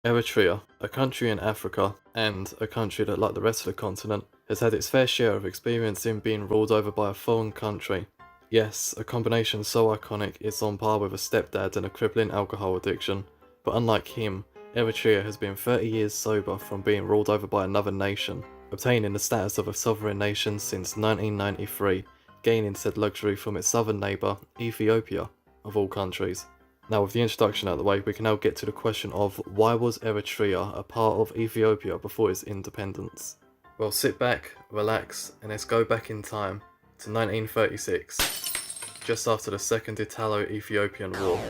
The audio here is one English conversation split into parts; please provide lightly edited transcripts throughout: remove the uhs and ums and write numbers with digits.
Eritrea, a country in Africa, and a country that, like the rest of the continent, has had its fair share of experience in being ruled over by a foreign country. Yes, a combination so iconic it's on par with a stepdad and a crippling alcohol addiction, but unlike him, Eritrea has been 30 years sober from being ruled over by another nation, obtaining the status of a sovereign nation since 1993, gaining said luxury from its southern neighbour, Ethiopia, of all countries. Now with the introduction out of the way, we can now get to the question of why was Eritrea a part of Ethiopia before its independence? Well, sit back, relax, and let's go back in time to 1936, just after the Second Italo-Ethiopian War.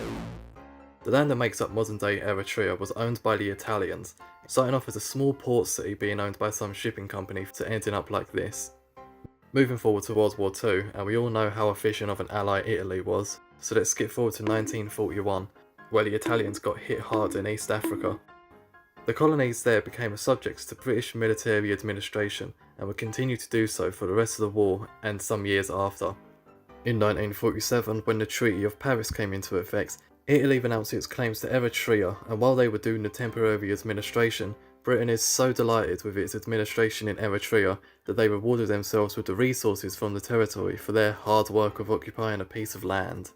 The land that makes up modern-day Eritrea was owned by the Italians, starting off as a small port city being owned by some shipping company to ending up like this. Moving forward to World War II, and we all know how efficient of an ally Italy was, so let's skip forward to 1941, where the Italians got hit hard in East Africa. The colonies there became subjects to British military administration and would continue to do so for the rest of the war and some years after. In 1947, when the Treaty of Paris came into effect, Italy renounced its claims to Eritrea, and while they were doing the temporary administration, Britain is so delighted with its administration in Eritrea that they rewarded themselves with the resources from the territory for their hard work of occupying a piece of land.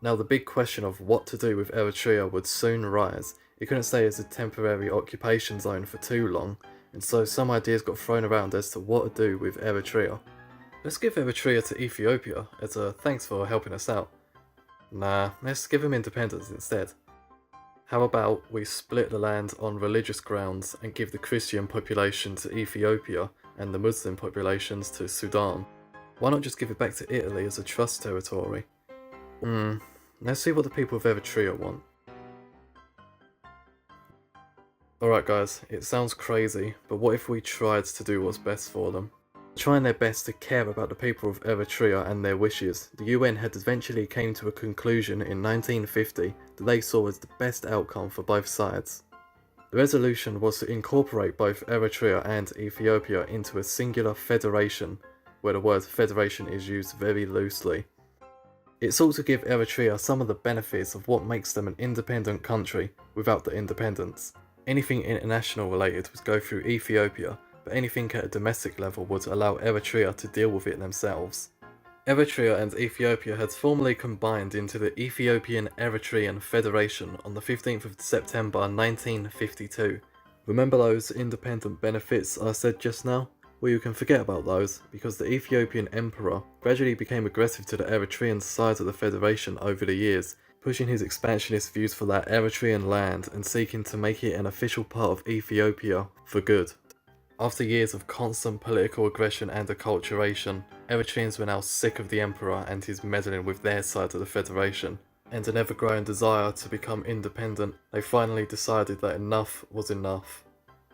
Now the big question of what to do with Eritrea would soon rise. It couldn't stay as a temporary occupation zone for too long, and so some ideas got thrown around as to what to do with Eritrea. Let's give Eritrea to Ethiopia as a thanks for helping us out. Nah, let's give them independence instead. How about we split the land on religious grounds and give the Christian population to Ethiopia and the Muslim populations to Sudan? Why not just give it back to Italy as a trust territory? Let's see what the people of Eritrea want. Alright guys, it sounds crazy, but what if we tried to do what's best for them? Trying their best to care about the people of Eritrea and their wishes, the UN had eventually came to a conclusion in 1950 that they saw as the best outcome for both sides. The resolution was to incorporate both Eritrea and Ethiopia into a singular federation, where the word federation is used very loosely. It sought to give Eritrea some of the benefits of what makes them an independent country without the independence. Anything international related would go through Ethiopia, but anything at a domestic level would allow Eritrea to deal with it themselves. Eritrea and Ethiopia had formally combined into the Ethiopian Eritrean Federation on the 15th of September 1952. Remember those independent benefits I said just now? Well, you can forget about those, because the Ethiopian Emperor gradually became aggressive to the Eritrean side of the Federation over the years, pushing his expansionist views for that Eritrean land and seeking to make it an official part of Ethiopia for good. After years of constant political aggression and acculturation, Eritreans were now sick of the Emperor and his meddling with their side of the Federation, and an ever-growing desire to become independent, they finally decided that enough was enough.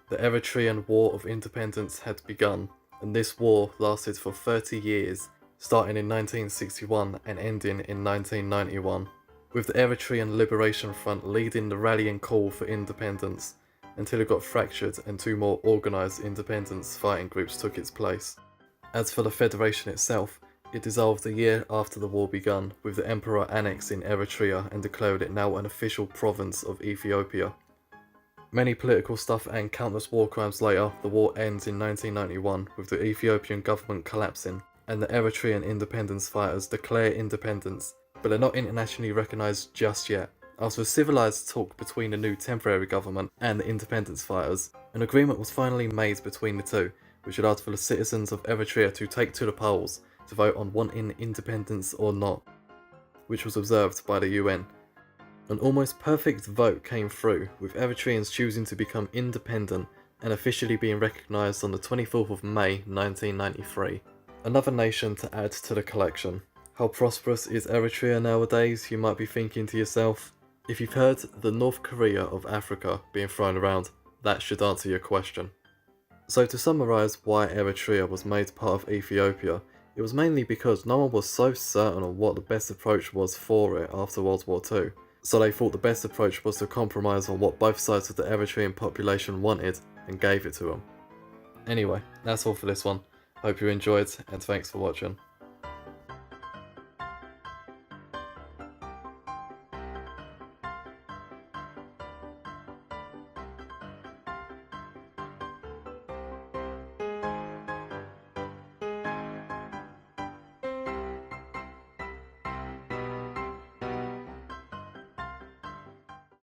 The Eritrean War of Independence had begun, and this war lasted for 30 years, starting in 1961 and ending in 1991, with the Eritrean Liberation Front leading the rallying call for independence, until it got fractured and two more organised independence fighting groups took its place. As for the Federation itself, it dissolved a year after the war begun, with the Emperor annexing Eritrea and declared it now an official province of Ethiopia. Many political stuff and countless war crimes later, the war ends in 1991 with the Ethiopian government collapsing, and the Eritrean independence fighters declare independence, but they're not internationally recognised just yet. After a civilised talk between the new temporary government and the independence fighters, an agreement was finally made between the two, which allowed for the citizens of Eritrea to take to the polls to vote on wanting independence or not, which was observed by the UN. An almost perfect vote came through, with Eritreans choosing to become independent and officially being recognised on the 24th of May 1993. Another nation to add to the collection. How prosperous is Eritrea nowadays, you might be thinking to yourself? If you've heard the North Korea of Africa being thrown around, that should answer your question. So to summarise why Eritrea was made part of Ethiopia, it was mainly because no one was so certain on what the best approach was for it after World War II. So they thought the best approach was to compromise on what both sides of the Eritrean population wanted and gave it to them. Anyway, that's all for this one. Hope you enjoyed and thanks for watching.